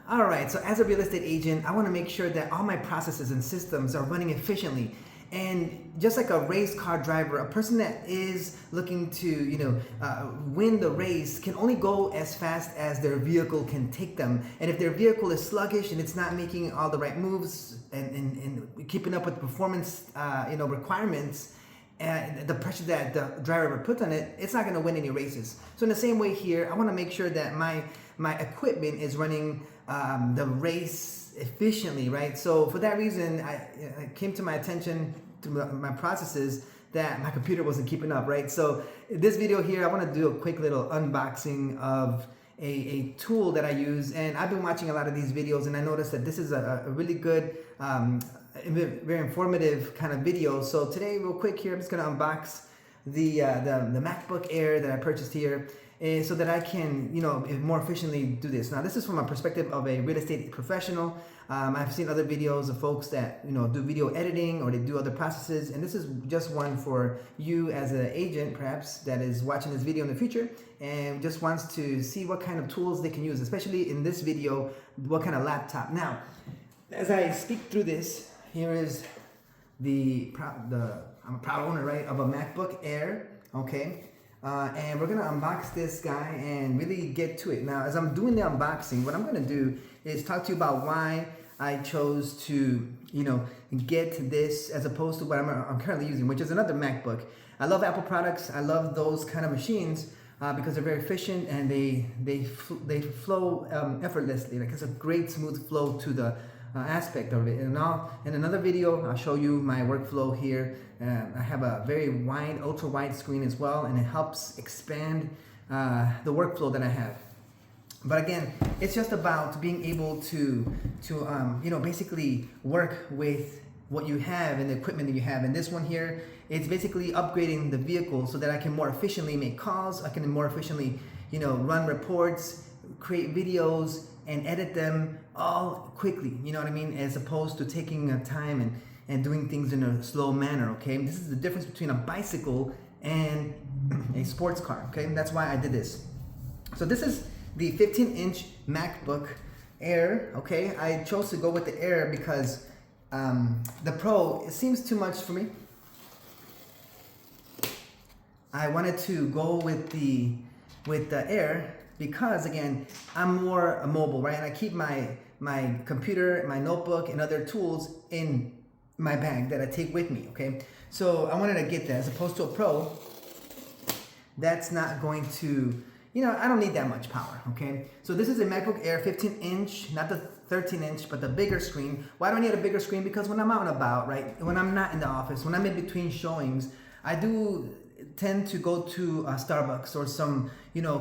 All right, so as a real estate agent, I want to make sure that all my processes and systems are running efficiently. And just like a race car driver, a person that is looking to, win the race can only go as fast as their vehicle can take them. And if their vehicle is sluggish and it's not making all the right moves and keeping up with performance, requirements, and the pressure that the driver puts on it, it's not going to win any races. So in the same way here, I want to make sure that my equipment is running the race efficiently, right? So for that reason, it came to my attention to my processes that my computer wasn't keeping up, right? So this video here, I want to do a quick little unboxing of a tool that I use, and I've been watching a lot of these videos, and I noticed that this is a really good, very informative kind of video. So today, real quick here, I'm just gonna unbox the MacBook Air that I purchased here, so that I can, more efficiently do this. Now, this is from a perspective of a real estate professional. I've seen other videos of folks that, do video editing or they do other processes, and this is just one for you as an agent, perhaps, that is watching this video in the future and just wants to see what kind of tools they can use, especially in this video, what kind of laptop. Now, as I speak through this, here is I'm a proud owner, right, of a MacBook Air, okay? And we're gonna unbox this guy and really get to it. Now, as I'm doing the unboxing, what I'm gonna do is talk to you about why I chose to, get this as opposed to what I'm currently using, which is another MacBook. I love Apple products. I love those kind of machines because they're very efficient and they flow effortlessly. Like, it's a great smooth flow to the aspect of it. And in another video, I'll show you my workflow here. I have a very wide, ultra wide screen as well, and it helps expand the workflow that I have. But again, it's just about being able to basically work with what you have and the equipment that you have. And this one here, it's basically upgrading the vehicle so that I can more efficiently make calls. I can more efficiently, run reports, create videos, and edit them all quickly, you know what I mean? As opposed to taking time and doing things in a slow manner, okay? This is the difference between a bicycle and a sports car, okay? That's why I did this. So this is the 15-inch MacBook Air, okay? I chose to go with the Air because the Pro, it seems too much for me. I wanted to go with the Air because, again, I'm more mobile, right? And I keep my computer, my notebook, and other tools in my bag that I take with me, okay? So I wanted to get that as opposed to a Pro. That's not going to, I don't need that much power, okay? So this is a MacBook Air 15-inch, not the 13-inch, but the bigger screen. Why do I need a bigger screen? Because when I'm out and about, right? When I'm not in the office, when I'm in between showings, I do tend to go to Starbucks or some,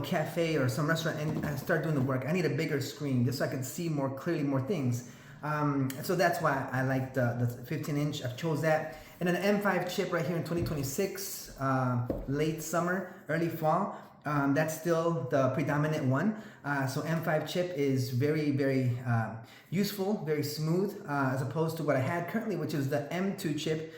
cafe or some restaurant and start doing the work. I need a bigger screen just so I can see more clearly more things. So that's why I like the 15-inch. I've chose that. And an M5 chip right here in 2026, late summer, early fall. That's still the predominant one. So M5 chip is very, very useful, very smooth, as opposed to what I had currently, which is the M2 chip.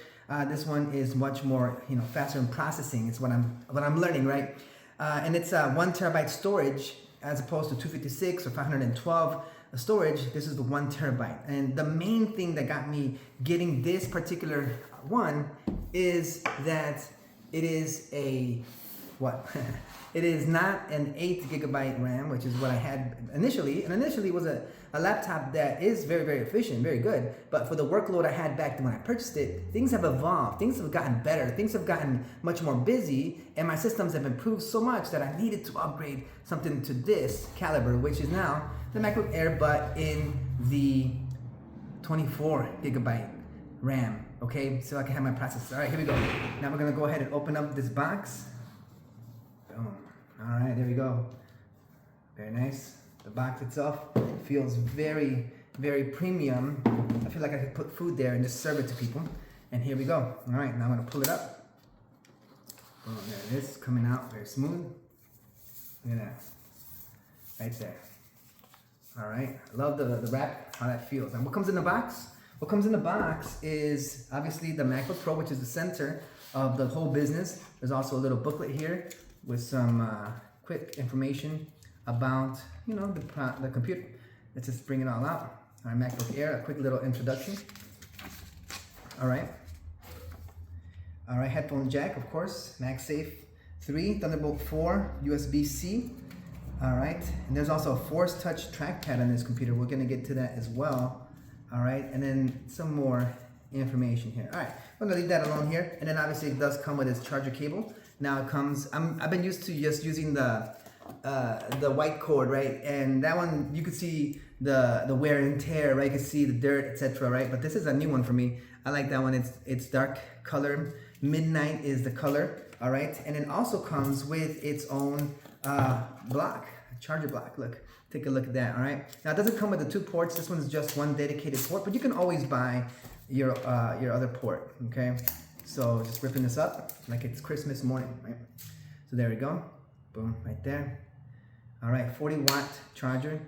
This one is much more, faster in processing. It's what I'm learning, right? And it's 1 terabyte storage as opposed to 256 or 512 storage. This is the 1 terabyte. And the main thing that got me getting this particular one is that it is a it is not an 8 gigabyte RAM, which is what I had initially. And initially it was a laptop that is very, very efficient, very good. But for the workload I had back when I purchased it, things have evolved. Things have gotten better. Things have gotten much more busy. And my systems have improved so much that I needed to upgrade something to this caliber, which is now the MacBook Air, but in the 24 gigabyte RAM. Okay, so I can have my processor. All right, here we go. Now we're gonna go ahead and open up this box. Boom. All right, there we go. Very nice. The box itself feels very, very premium. I feel like I could put food there and just serve it to people. And here we go. All right, now I'm gonna pull it up. Boom, there it is, coming out very smooth. Look at that, right there. All right, I love the wrap, how that feels. And what comes in the box? What comes in the box is obviously the MacBook Pro, which is the center of the whole business. There's also a little booklet here with some quick information about, the computer. let's just bring it all out. All right, MacBook Air, a quick little introduction. All right. All right, headphone jack, of course, MagSafe 3, Thunderbolt 4, USB-C. All right, and there's also a Force Touch trackpad on this computer. We're gonna get to that as well. All right, and then some more information here. All right, I'm gonna leave that alone here. And then obviously it does come with its charger cable. Now it comes, I've been used to just using the white cord, right? And that one, you could see the wear and tear, right? You can see the dirt, etc., right? But this is a new one for me. I like that one. It's dark color. Midnight is the color, all right? And it also comes with its own block, charger block. Look, take a look at that, all right? Now it doesn't come with the 2 ports. This one's just one dedicated port, but you can always buy your other port, okay? So just ripping this up like it's Christmas morning, right? So there we go, boom, right there. All right, 40-watt charger.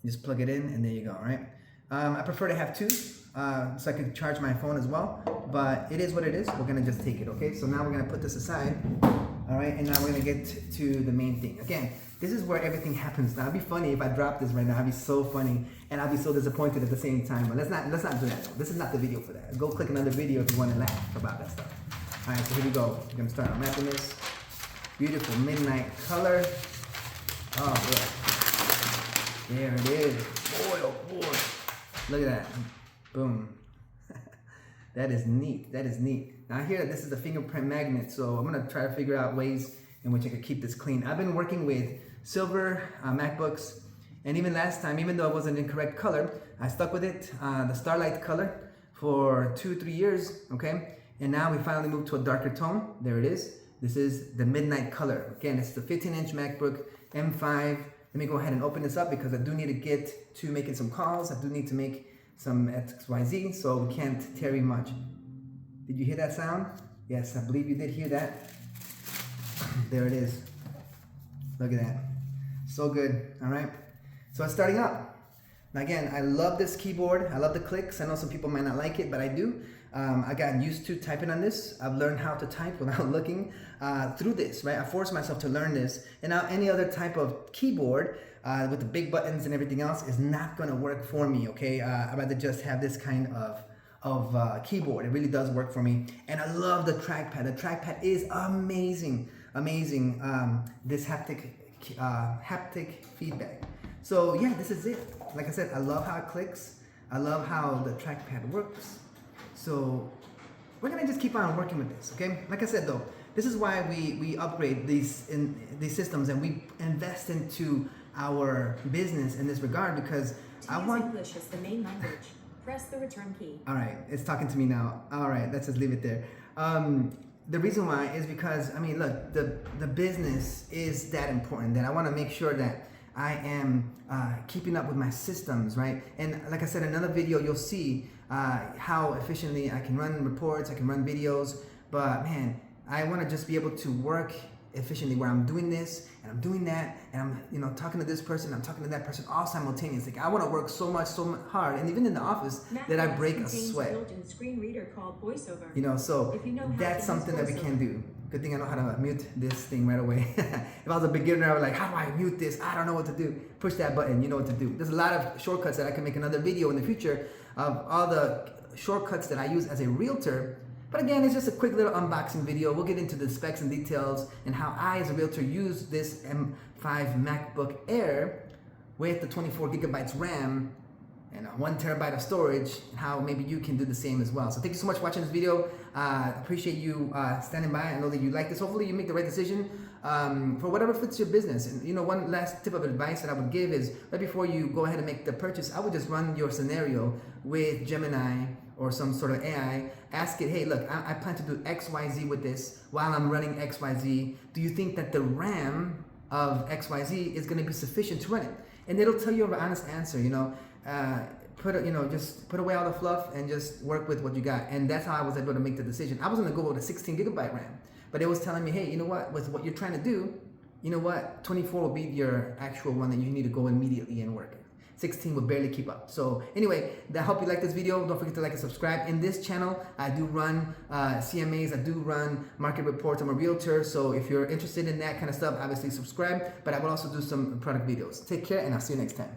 You just plug it in and there you go, all right? I prefer to have 2, so I can charge my phone as well, but it is what it is. We're gonna just take it, okay? So now we're gonna put this aside, all right? And now we're gonna get to the main thing. Again, this is where everything happens. Now, it'd be funny if I dropped this right now. It'd be so funny, and I'd be so disappointed at the same time. But let's not do that. Though. This is not the video for that. Go click another video if you want to laugh about that stuff. All right, so here we go. We're gonna start unwrapping this. Beautiful midnight color. Oh boy, there it is. Boy, oh boy, look at that. Boom. That is neat. That is neat. Now here, this is a fingerprint magnet, so I'm gonna try to figure out ways in which I could keep this clean. I've been working with silver MacBooks, and even last time, even though it wasn't in correct color, I stuck with it, the Starlight color, for 2-3 years, okay? And now we finally moved to a darker tone. There it is. This is the midnight color. Again, it's the 15-inch MacBook M5. Let me go ahead and open this up because I do need to get to making some calls. I do need to make some XYZ, so we can't tarry much. Did you hear that sound? Yes, I believe you did hear that. There it is. Look at that. So good, all right? So it's starting up. Now again, I love this keyboard. I love the clicks. I know some people might not like it, but I do. I got used to typing on this. I've learned how to type without looking through this, right? I forced myself to learn this. And now any other type of keyboard with the big buttons and everything else is not gonna work for me, okay? I'd rather just have this kind of keyboard. It really does work for me. And I love the trackpad. The trackpad is amazing, amazing. This haptic feedback. So yeah, this is it. Like I said, I love how it clicks. I love how the trackpad works. So we're gonna just keep on working with this, okay? Like I said though, this is why we upgrade these systems and we invest into our business in this regard, because I want English as the main language. Press the return key. All right, it's talking to me now. All right, let's just leave it there. The reason why is because, I mean, look, the business is that important that I want to make sure that I am keeping up with my systems, right? And like I said, in another video, you'll see how efficiently I can run reports, I can run videos, but man, I want to just be able to work efficiently where I'm doing this and I'm doing that and I'm talking to this person, I'm talking to that person all simultaneously. I want to work so hard, and even in the office that I break a sweat. Built-in screen reader called VoiceOver. So that's something that we can do. Good thing I know how to mute this thing right away. If I was a beginner, I was like, how do I mute this? I don't know what to do. Push that button, you know what to do. There's a lot of shortcuts that I can make another video in the future of all the shortcuts that I use as a realtor. But again, it's just a quick little unboxing video. We'll get into the specs and details and how I, as a realtor, use this M5 MacBook Air with the 24 gigabytes RAM and 1 terabyte of storage, and how maybe you can do the same as well. So thank you so much for watching this video. Appreciate you standing by. I know that you like this. Hopefully you make the right decision for whatever fits your business. And one last tip of advice that I would give is right before you go ahead and make the purchase, I would just run your scenario with Gemini or some sort of AI. Ask it, hey, look, I plan to do XYZ with this while I'm running XYZ. Do you think that the RAM of XYZ is going to be sufficient to run it? And it'll tell you an honest answer, just put away all the fluff and just work with what you got. And that's how I was able to make the decision. I was going to go with a 16 gigabyte RAM, but it was telling me, hey, you know what, with what you're trying to do, 24 will be your actual one that you need to go immediately and work it. 16 would barely keep up. So anyway, I hope you like this video. Don't forget to like and subscribe. In this channel, I do run CMAs, I do run market reports. I'm a realtor, so if you're interested in that kind of stuff, obviously subscribe, but I will also do some product videos. Take care, and I'll see you next time.